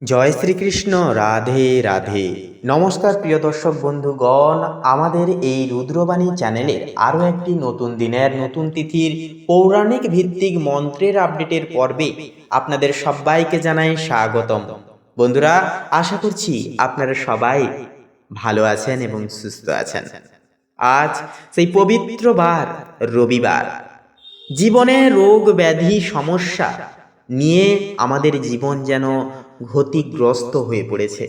জয় শ্রীকৃষ্ণ। রাধে রাধে। নমস্কার প্রিয় দর্শক বন্ধুগণ, আমাদের এই রুদ্রবাণী চ্যানেলে আরও একটি নতুন দিনের নতুন তিথির পৌরাণিক ভিত্তিক মন্ত্রের আপডেটের পর্বে আপনাদের সবাইকে জানাই স্বাগতম। বন্ধুরা, আশা করছি আপনারা সবাই ভালো আছেন এবং সুস্থ আছেন। আজ সেই পবিত্র বার রবিবার। জীবনে রোগ ব্যাধি সমস্যা নিয়ে আমাদের জীবন যেন ক্ষতিগ্রস্ত হয়ে পড়েছে।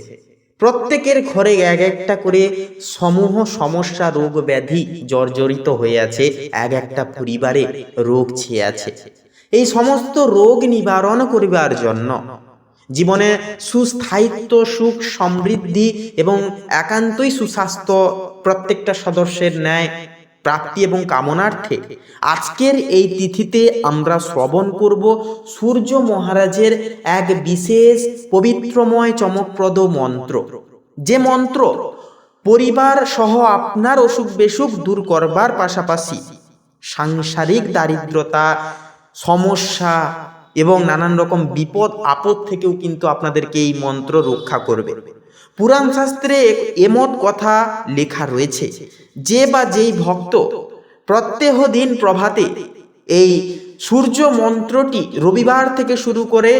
প্রত্যেকের ঘরে এক একটা করে সমূহ সমস্যা রোগ ব্যাধি জর্জরিত হয়ে আছে, এক একটা পরিবারে রোগ ছেয়ে আছে। এই সমস্ত রোগ নিবারণ করিবার জন্য জীবনে সুস্থায়িত্ব, সুখ সমৃদ্ধি এবং একান্তই সুস্বাস্থ্য প্রত্যেকটা সদস্যের ন্যায় প্রাপ্তি এবং কামনার্থে আজকের এই তিথিতে আমরা শ্রবণ করব সূর্য মহারাজের এক বিশেষ পবিত্রময় চমকপ্রদ মন্ত্র, যে মন্ত্র পরিবার সহ আপনার অসুখ বেসুখ দূর করবার পাশাপাশি সাংসারিক দারিদ্রতা, সমস্যা এবং নানান রকম বিপদ আপদ থেকেও কিন্তু আপনাদেরকে এই মন্ত্র রক্ষা করবে। পুরাণ শাস্ত্রে এমত কথা লেখা রয়েছে, যে বা যেই ভক্ত প্রত্যেক দিন প্রভাতে এই সূর্য মন্ত্রটি রবিবার থেকে শুরু করে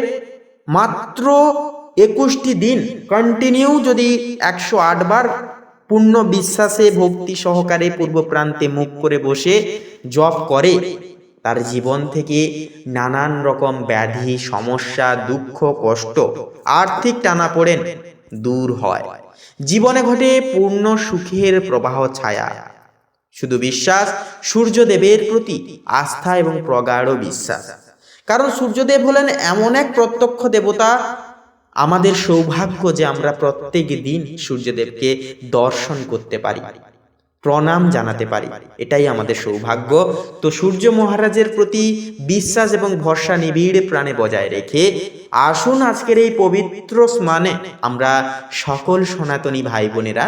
মাত্র 21টি দিন কন্টিনিউ যদি 108 বার পূর্ণ বিশ্বাসে ভক্তি সহকারে পূর্ব প্রান্তে মুখ করে বসে জপ করে, তার জীবন থেকে নানান রকম ব্যাধি, সমস্যা, দুঃখ, কষ্ট, আর্থিক টানাপোড়েন দূর হয়। জীবনে ঘটে পূর্ণ সুখের প্রবাহ ছায়া। শুধু বিশ্বাস, সূর্যদেবের প্রতি আস্থা এবং প্রগাঢ় বিশ্বাস। কারণ সূর্যদেব হলেন এমন এক প্রত্যক্ষ দেবতা। আমাদের সৌভাগ্য যে আমরা প্রত্যেক দিন সূর্যদেবকে দর্শন করতে পারি, প্রণাম জানাতে পারি, এটাই আমাদের সৌভাগ্য। তো সূর্য মহারাজের প্রতি বিশ্বাস এবং ভরসা নিবিড় প্রাণে বজায় রেখে আসুন আজকের এই পবিত্র স্নানে আমরা সকল সনাতনী ভাই বোনেরা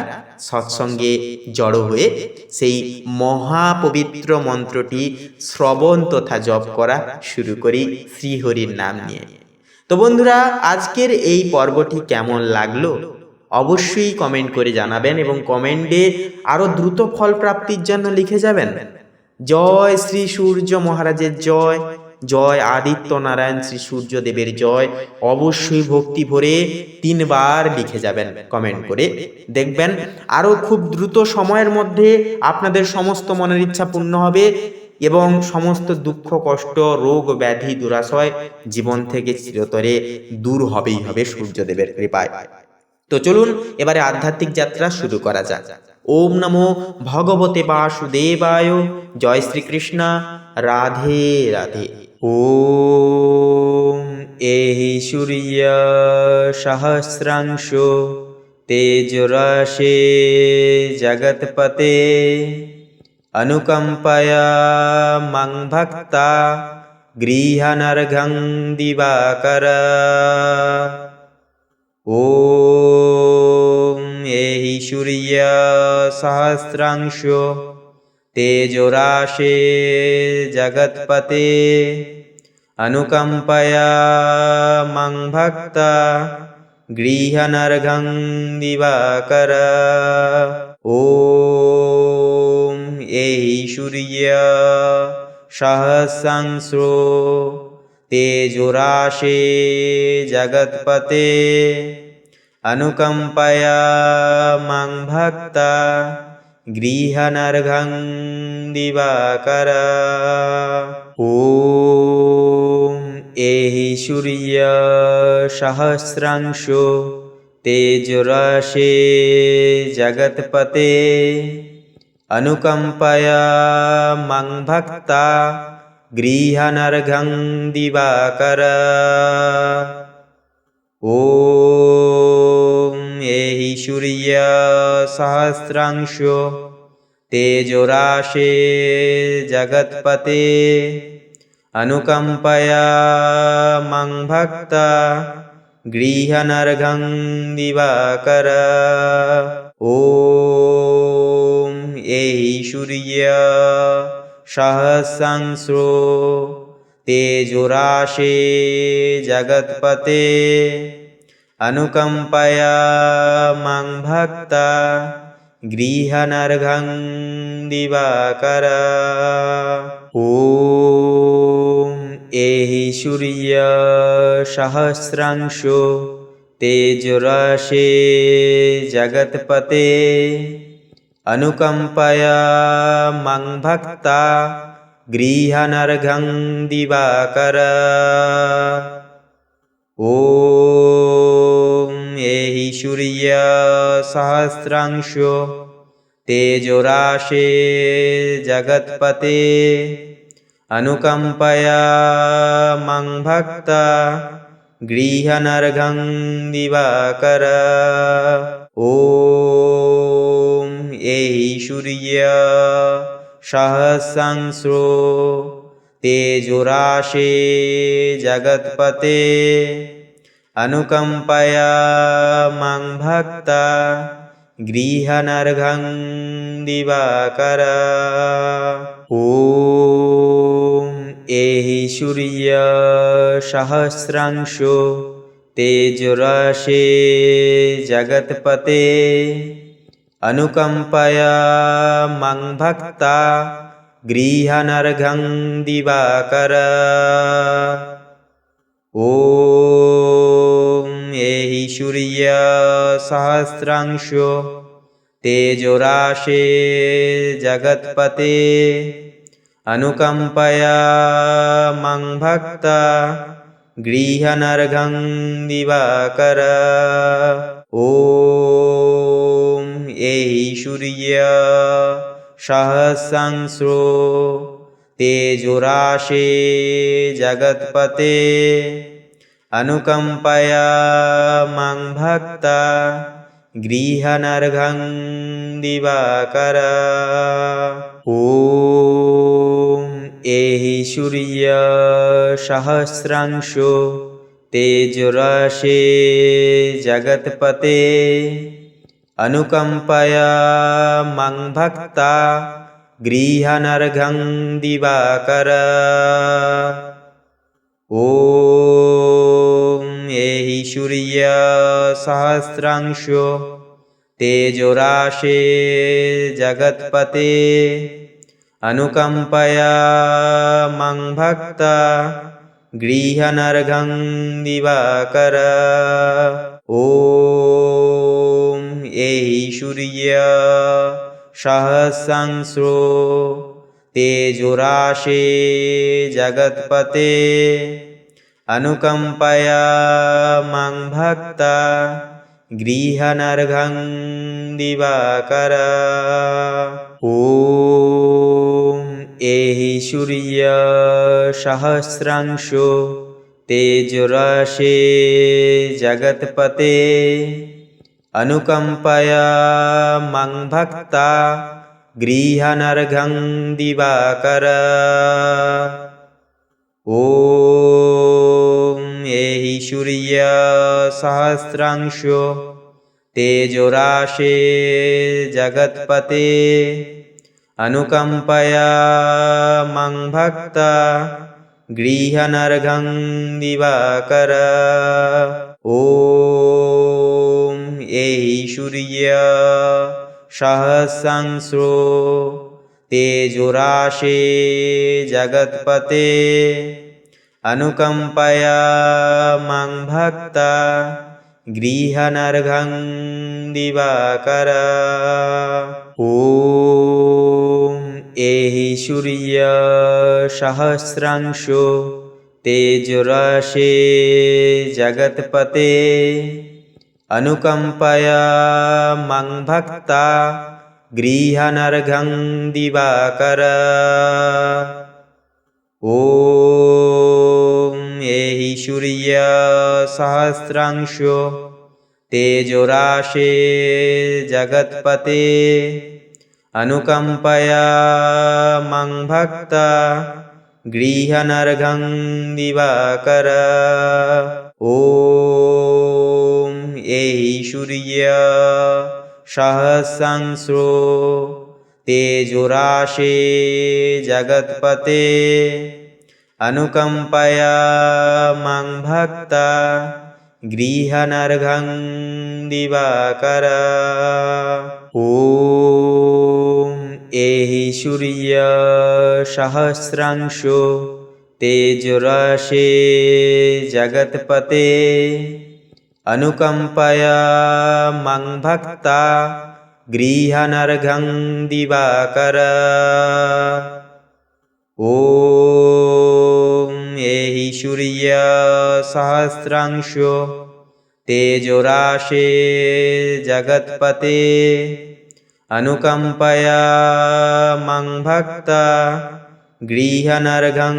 সৎসঙ্গে জড়ো হয়ে সেই মহাপবিত্র মন্ত্রটি শ্রবণ তথা জপ করা শুরু করি শ্রীহরির নাম নিয়ে। তো বন্ধুরা, আজকের এই পর্বটি কেমন লাগলো অবশ্যই কমেন্ট করে জানাবেন এবং কমেন্টে আরো দ্রুত ফল প্রাপ্তির জন্য লিখে যাবেন জয় শ্রী সূর্য মহারাজের জয়, জয় আদিত্য নারায়ণ শ্রী সূর্যদেবের জয়। অবশ্যই ভক্তি ভরে 3 বার লিখে যাবেন কমেন্ট করে। দেখবেন আরো খুব দ্রুত সময়ের মধ্যে আপনাদের সমস্ত মনের ইচ্ছা পূর্ণ হবে এবং সমস্ত দুঃখ কষ্ট, রোগ ব্যাধি, দুরাশয় জীবন থেকে চিরতরে দূর হবেই হবে সূর্যদেবের কৃপায়। তো চলুন এবারে আধ্যাত্মিক যাত্রা শুরু করা যাক। ওম নমো ভগবতে বাসুদেবায়। জয় শ্রীকৃষ্ণ। রাধে রাধে। ওম এহি সূর্য সহস্রাংশ তেজরাশে জগৎপতে অনুকম্পয়া মং ভক্তা গৃহনর্ঘং দিবাকর। ওম এহি সূর্য সহস্রাংশ তেজরাশে জগৎপতে অনুকম্পয়া মং ভক্তা গৃহনর্ঘং দিবাকর। ওম এহি সূর্য সহস্রাংশ তেজরাশে জগৎপতে অনুকম্পয়া মং ভক্তা গৃহনর্ঘং দিবাকর। ওম এহি সূর্য সহস্রাংশ তেজরাশে জগৎপতে অনুকম্পয়া মং ভক্তা গৃহনর্ঘং দিবাকর। ওম এহি সূর্য সহস্রাংশ তেজরাশে জগৎপতে অনুকম্পয়া মং ভক্তা গৃহনর্ঘং দিবাকর। ওম এহি সূর্য সহস্রাংশ তেজরাশে জগৎপতে अनुकंपया मां भक्ता गृहनर्घं दिवाकर। ॐ एहि सूर्य सहस्रांशो तेजोराशे जगत्पते अनुकंपया मां भक्ता गृहनर्घं दिवाकर। ॐ एहि सूर्य सहस्रांशो तेजोराशे जगत्पते अनुकंपया मां भक्ता गृहनर्घं दिवाकर। ॐ एहि सूर्य सहस्रांशो तेजोराशे जगत्पते अनुकंपया मां भक्ता गृहनर्घं दिवाकर। ॐ एहि सूर्य सहस्रांशो तेजोराशे जगत्पते अनुकंपया मां भक्ता गृहनर्घं दिवाकर। ॐ एहि सूर्य सहस्रांशो तेजोराशे जगत्पते अनुकंपया मां भक्ता गृहनर्घं दिवाकर। ॐ एहि सूर्य सहस्रांशो तेजोराशे जगत्पते अनुकंपया मां भक्ता गृहनर्घं दिवाकर। ॐ एहि सूर्य सहस्रांशो तेजोराशे जगत्पते अनुकंपया मां भक्ता गृहनर्घं दिवाकर। ॐ एहि सूर्य सहस्रांशो तेजोराशे जगत्पते अनुकंपया मां भक्ता गृहनर्घं दिवाकर। ॐ एहि सूर्य सहस्रांशो तेजोराशे जगत्पते अनुकंपया मां भक्ता गृहनर्घं दिवाकर। ॐ एहि सूर्य सहस्रांशो तेजोराशे जगत्पते अनुकंपया मां भक्ता गृहनर्घं दिवाकर। ॐ एहि सूर्य सहस्रांशो तेजोराशे जगत्पते अनुकंपया मां भक्ता गृहनर्घं दिवाकर। ॐ एहि सूर्य सहस्रांशो तेजोराशे जगत्पते अनुकंपया मां भक्ता गृहनर्घं दिवाकर। ॐ एहि सूर्य सहस्रांशो तेजोराशे जगत्पते अनुकंपया मां भक्ता गृहनर्घं दिवाकर। ॐ एहि सूर्य सहस्रांशो तेजोराशे जगत्पते अनुकंपया मां भक्ता गृहनर्घं दिवाकर। ॐ एहि सूर्य सहस्रांशो तेजोराशे जगत्पते अनुकंपया मां भक्ता गृहनर्घं दिवाकर। ॐ एहि सूर्य सहस्रांशो तेजोराशे जगत्पते अनुकंपया मं भक्ता गृहनर्घं दिवाकर। ॐ एहि सूर्य सहस्रांशो तेजोराशे जगत्पते अनुकंपया मं भक्ता गृहनर्घं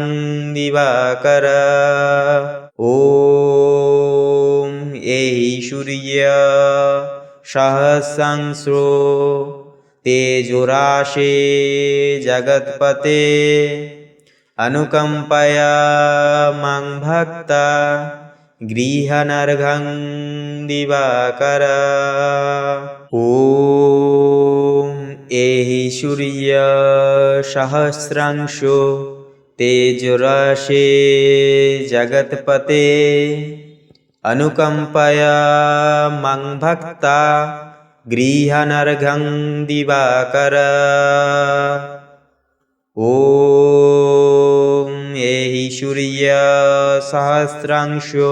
दिवाकर। ॐ एहि सूर्य सहस्रांशो तेजोराशे जगत्पते अनुकंपया मं भक्ता गृहनर्घं दिवाकर। ॐ एहि सूर्य सहस्रांशो तेजोराशे जगत्पते अनुकंपया मं भक्ता गृहनर्घं दिवाकर। ॐ एहि सूर्य सहस्रांशो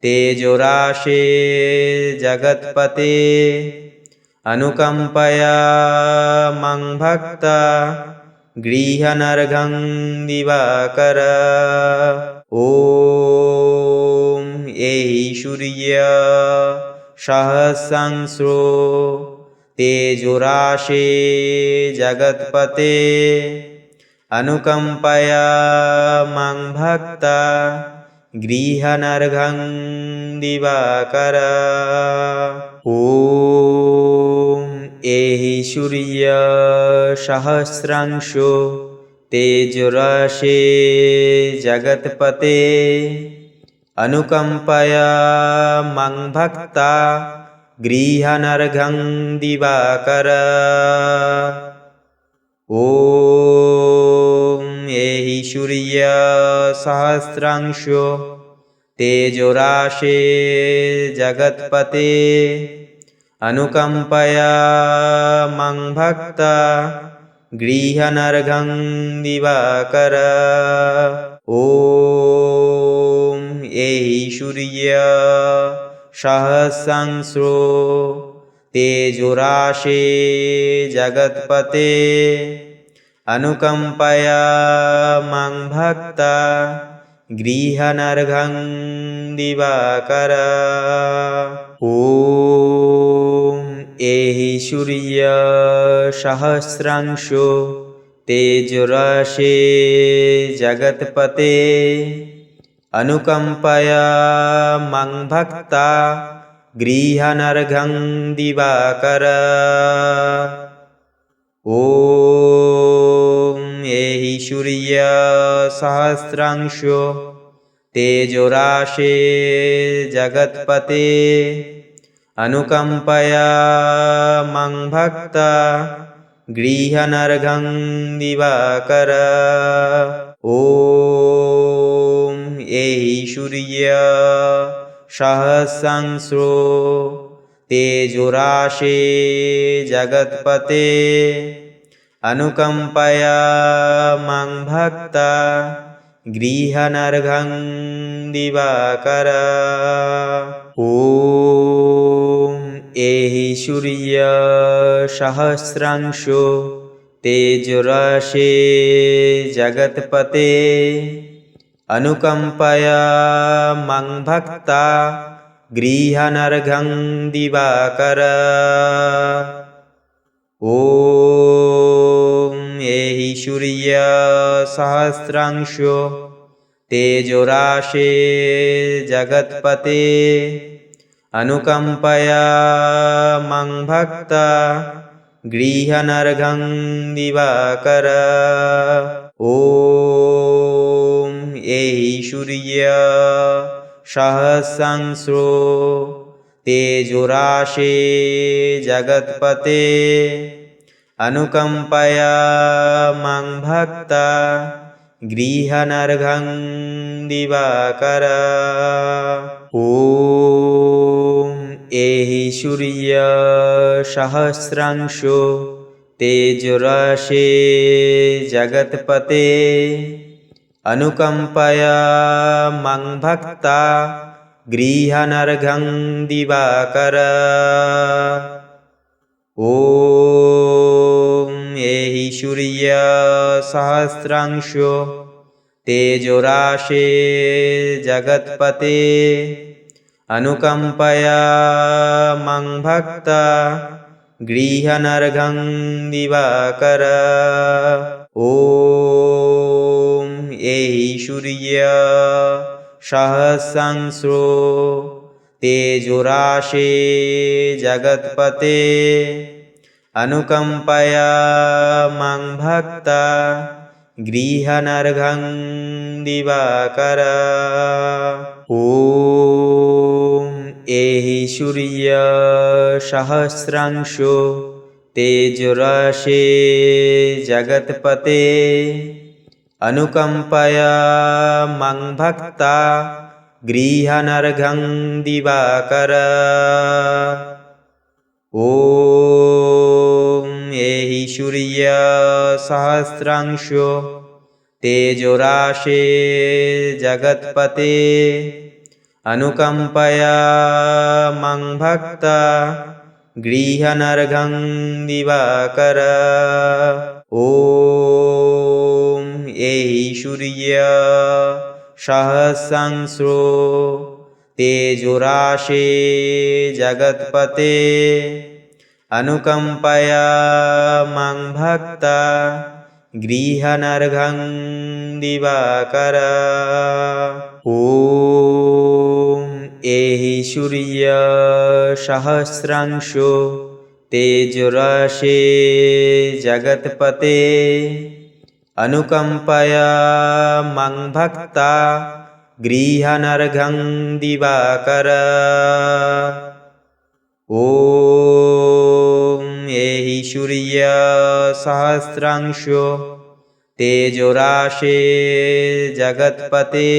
तेजोराशे जगत्पते अनुकंपया मं भक्ता गृहनर्घं दिवाकर। ॐ एहि सूर्य सहस्रांशो तेजोराशे जगत्पते अनुकंपया मं भक्ता गृहनर्घं दिवाकर। ॐ एहि सूर्य सहस्रांशो तेजोराशे जगत्पते अनुकंपया मं भक्ता गृहनर्घं दिवाकर। ॐ एहि सूर्य सहस्रांशो तेजोराशे जगत्पते अनुकंपया मं भक्ता गृहनर्घं दिवाकर। ॐ एहि सूर्य सहस्रांशो तेजोराशे जगत्पते अनुकंपया मं भक्ता गृहनर्घं दिवाकर। ॐ एहि सूर्य सहस्रांशो तेजोराशे जगत्पते अनुकंपया मं भक्ता गृहनर्घं दिवाकर। ॐ एहि सूर्य सहस्रांशो तेजोराशे जगत्पते अनुकंपया मं भक्ता गृहनर्घं दिवाकर। ॐ एहि सूर्य सहस्रांशो तेजोराशे जगत्पते अनुकंपया मं भक्ता गृहनर्घं दिवाकर। ॐ एहि सूर्य सहस्रांशो तेजोराशे जगत्पते अनुकंपया मं भक्ता गृहनर्घं दिवाकर। ॐ एहि सूर्य सहस्रांशो तेजोराशे जगत्पते अनुकंपया मं भक्ता गृहनर्घं दिवाकर। ॐ एहि सूर्य सहस्रांशो तेजोराशे जगत्पते अनुकंपया मं भक्ता गृहनर्घं दिवाकर। ॐ एहि सूर्य सहस्रांशो तेजोराशे जगत्पते अनुकंपया मं भक्ता गृहानर्घं दिवाकर। ॐ एहि सूर्य सहस्रांशो तेजोराशे जगत्पते अनुकंपया मं भक्ता गृहानर्घं दिवाकर। ॐ एहि सूर्य सहस्रांशो तेजोराशे जगत्पते अनुकंपया मं भक्ता गृहानर्घं दिवाकर। ॐ एहि सूर्य सहस्रांशो तेजोराशे जगत्पते अनुकंपया मं भक्ता गृहानर्घं दिवाकर। ॐ एहि सूर्य सहस्रांशो तेजोराशे जगत्पते अनुकंपया मं भक्ता गृहानर्घं दिवाकर। ॐ एहि सूर्य सहस्रांशो तेजोराशे जगत्पते अनुकंपया मं भक्ता गृहानर्घं दिवाकर। ॐ एहि सूर्य सहस्रांशो तेजोराशे जगत्पते अनुकंपया मं भक्ता गृहानर्घं दिवाकर। ॐ एहि सूर्य सहस्रांशो तेजोराशे जगत्पते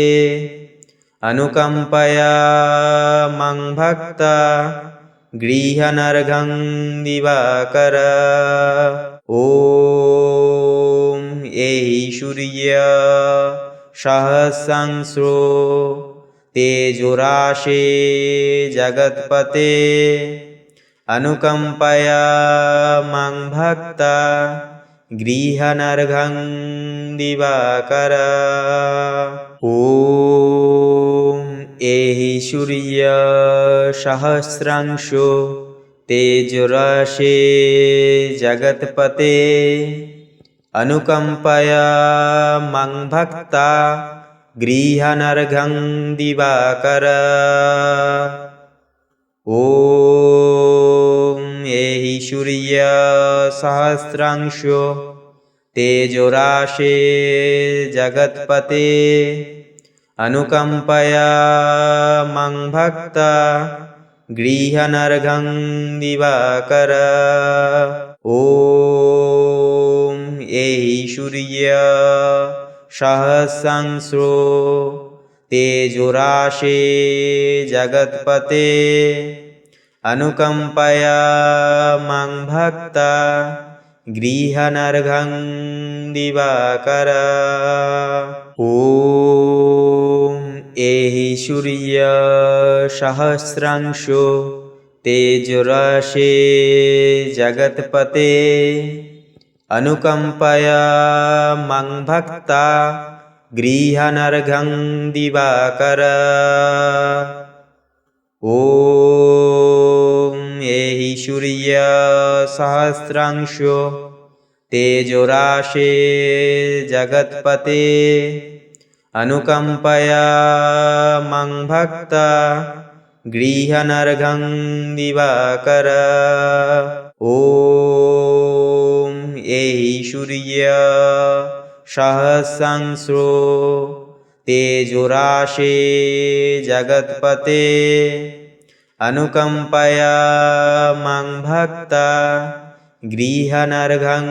अनुकंपया मं भक्ता गृहानर्घं दिवाकर। ॐ एहि सूर्य सहस्रांशो तेजोराशे जगत्पते अनुकंपया मं भक्ता गृहानर्घं दिवाकर। ॐ एहि सूर्य सहस्रांशो तेजोराशे जगत्पते अनुकंपया मं भक्ता गृहानर्घं दिवाकर। ॐ एहि सूर्य सहस्रांशो तेजोराशे जगत्पते अनुकंपया मं भक्ता गृहानर्घं दिवाकर। ॐ एहि सूर्य सहस्रांशो तेजोराशे जगत्पते अनुकंपया मं भक्ता गृहानर्घं दिवाकर। ॐ एहि सूर्य सहस्रांशो तेजोराशे जगत्पते अनुकंपया मं भक्ता गृहानर्घं दिवाकर। ॐ एहि सूर्य सहस्रांशो तेजोराशे जगत्पते अनुकंपया मं भक्ता गृहानर्घं दिवाकर। ॐ एहि सूर्य सहस्रांशो तेजोराशे जगत्पते अनुकंपया मं भक्ता गृहानर्घं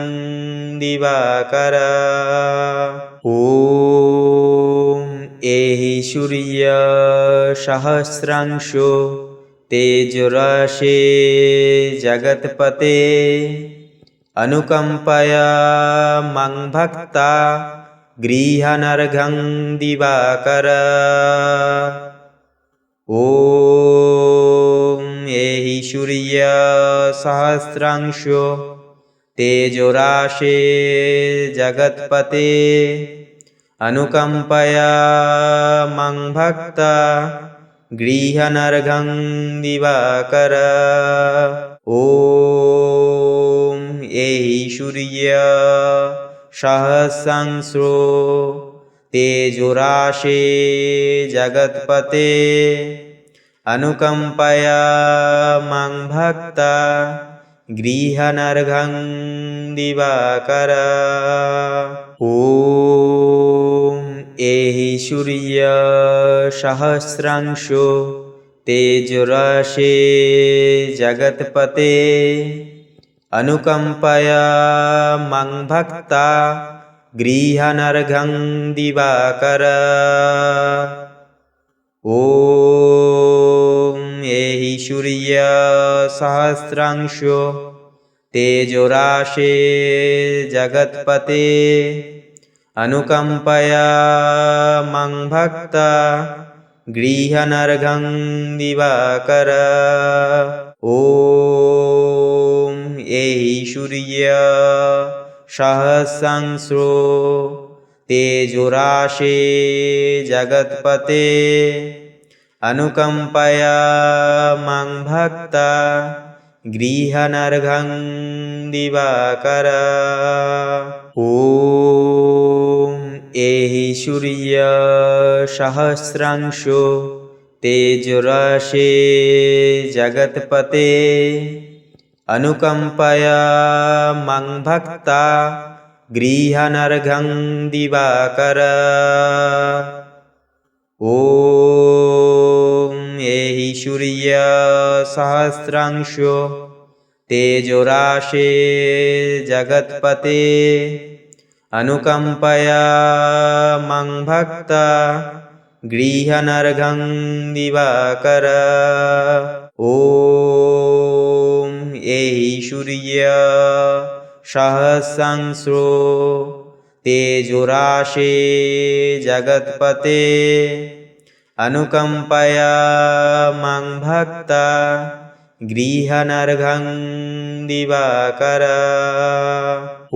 दिवाकर। ॐ एहि सूर्य सहस्रांशो तेजोराशे जगत्पते अनुकंपया मं भक्ता गृहानर्घं दिवाकर ॐ एहि सूर्य सहस्रांशो तेजोराशे जगत्पते अनुकंपया मं भक्ता गृहानर्घं दिवाकर ॐ एहि सूर्य सहस्रांशो तेजोराशे जगत्पते अनुकंपया मं भक्ता गृहानर्घं दिवाकर ॐ एहि सूर्य सहस्रांशो तेजोराशे जगत्पते अनुकंपया मं भक्ता गृहानर्घं दिवाकर ॐ एहि सूर्य सहस्रांशो तेजोराशे जगत्पते अनुकंपया मं भक्ता गृहानर्घं दिवाकर ॐ एहि सूर्य सहस्रांशो तेजोराशे जगत्पते अनुकंपया मं भक्ता गृहानर्घं दिवाकर ॐ एहि सूर्य सहस्रांशो तेजोराशे जगत्पते अनुकंपया मं भक्ता गृहानर्घं दिवाकर ॐ एहि सूर्य सहस्रांशो तेजोराशे जगत्पते अनुकंपया मं भक्ता गृहानर्घं दिवाकर ॐ एहि सूर्य सहस्रांशो तेजोराशे जगत्पते अनुकंपया मं भक्ता गृहानर्घं दिवाकर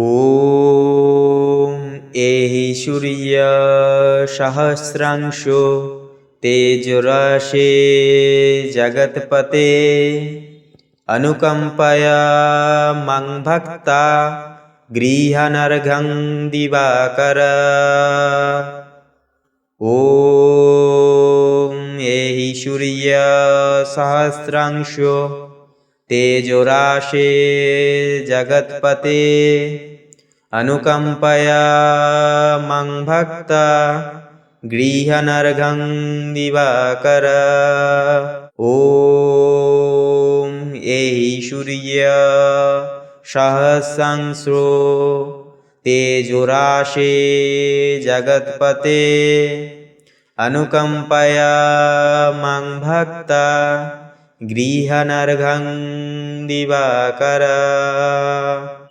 ॐ एहि सूर्य सहस्रांशो तेजोराशे जगत्पते अनुकंपया मं भक्ता गृहानर्घं दिवाकर ॐ एहि सूर्य सहस्रांशो तेजोराशे जगत्पते अनुकंपया मं भक्ता गृहानर्घं दिवाकर ॐ एहि सूर्य सहस्रांशो तेजोराशे जगत्पते अनुकंपया मं भक्ता गृहानर्घं दिवाकर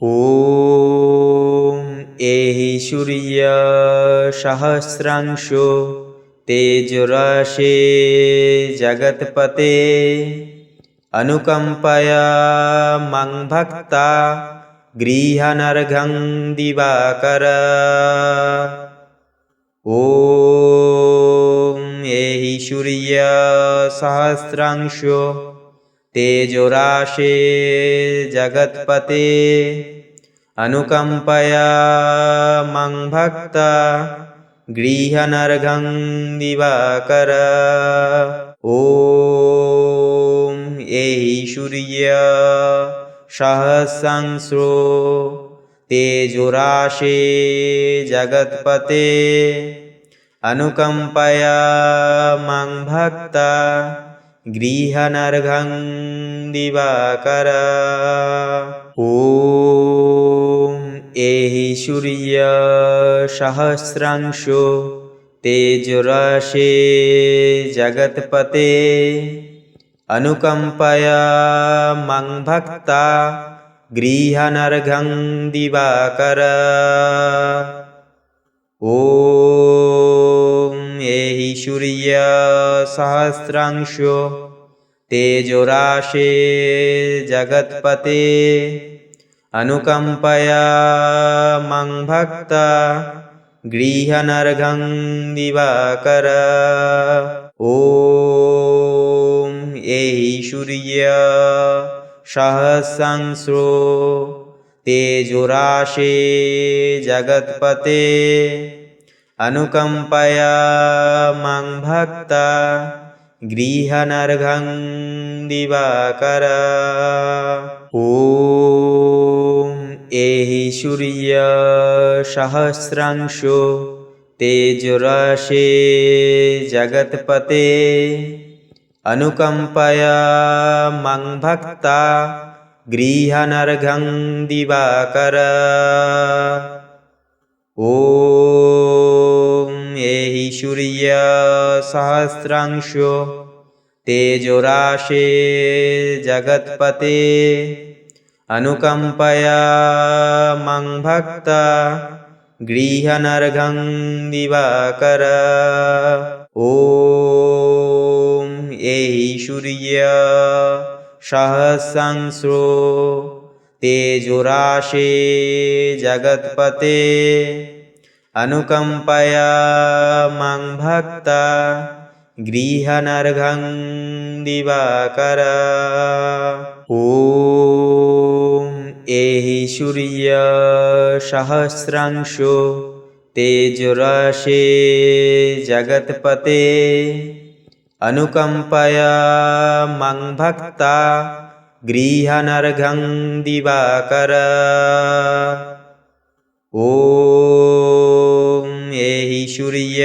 ॐ एहि सूर्य सहस्रांशो तेजोराशे जगत्पते अनुकंपया मं भक्ता गृहानर्घं दिवाकर ॐ एहि सूर्य सहस्रांशो तेजोराशे जगत्पते अनुकंपया मं भक्ता गृहानर्घं दिवाकर ॐ एहि सूर्य सहस्रांशो तेजोराशे जगत्पते अनुकंपया मं भक्ता गृहानर्घं दिवाकर ॐ एहि सूर्य सहस्रांशो तेजोराशे जगत्पते अनुकंपया मं भक्ता गृह्णार्घं दिवाकर। ॐ एहि सूर्य सहस्रांशो तेजोराशे जगत्पते अनुकंपया मं भक्ता गृह्णार्घं दिवाकर। ॐ एहि सूर्य सहस्रांशो तेजोराशे जगत्पते अनुकंपया मं भक्ता गृह्णार्घं दिवाकर। ॐ एहि सूर्य सहस्रांशो तेजोराशे जगत्पते अनुकंपया मं भक्ता गृह्णार्घं दिवाकर। ॐ एहि सूर्य सहस्रांशो तेजोराशे जगत्पते अनुकंपया मं भक्ता गृह्णार्घं दिवाकर। ॐ एहि सूर्य सहस्रांशो तेजोराशे जगत्पते अनुकंपया मं भक्ता गृह्णार्घं दिवाकर। ॐ एहि सूर्य सहस्रांशो तेजोराशे जगत्पते अनुकंपया मं भक्ता गृह्णार्घं दिवाकर। ॐ एहि सूर्य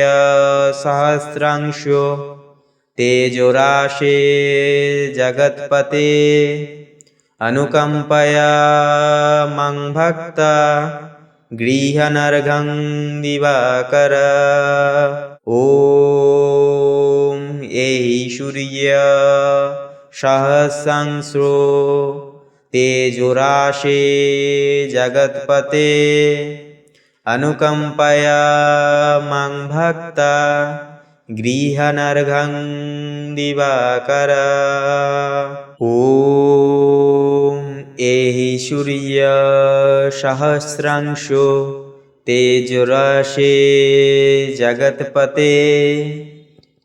सहस्रांशो तेजोराशे जगत्पते अनुकंपया मं भक्ता गृह्णार्घं दिवाकर। ॐ एहि सूर्य सहस्रांशो तेजोराशे जगत्पते अनुकंपया मं भक्ता गृह्णार्घं दिवाकर। ॐ एहि सूर्य सहस्रांशो तेजोराशे जगत्पते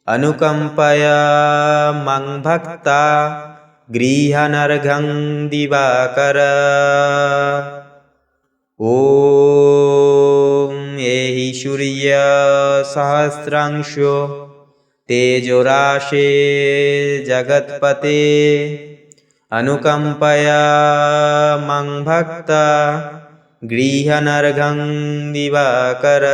अनुकंपया मं भक्ता गृह्णार्घं दिवाकर। ॐ एहि सूर्य सहस्रांशो तेजोराशे जगत्पते अनुकंपया मं भक्ता गृह्णार्घं दिवाकर।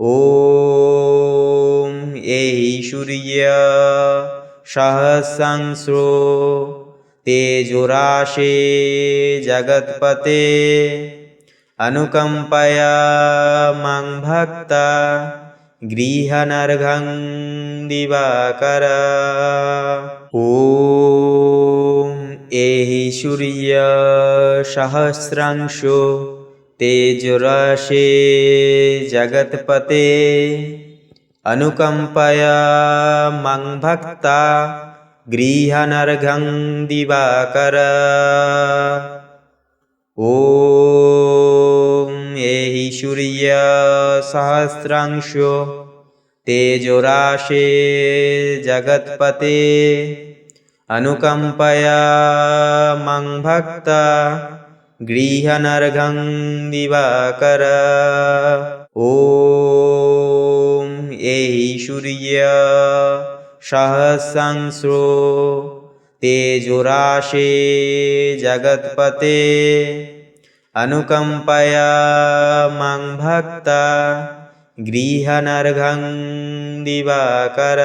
ॐ एहि सूर्य सहस्रांशो तेजोराशे जगत्पते अनुकंपया मं भक्ता गृह्णार्घं दिवाकर। ॐ एहि सूर्य सहस्रांशो तेजोराशे जगत्पते अनुकंपया मं भक्ता गृह्णार्घं दिवाकर। ॐ एहि सूर्य सहस्रांशो तेजोराशे जगत्पते अनुकंपया मं भक्ता गृह्णार्घं दिवाकर। ॐ एहि सूर्य सहस्रांशो तेजोराशे जगत्पते अनुकंपया मं भक्ता गृह्णार्घं दिवाकर।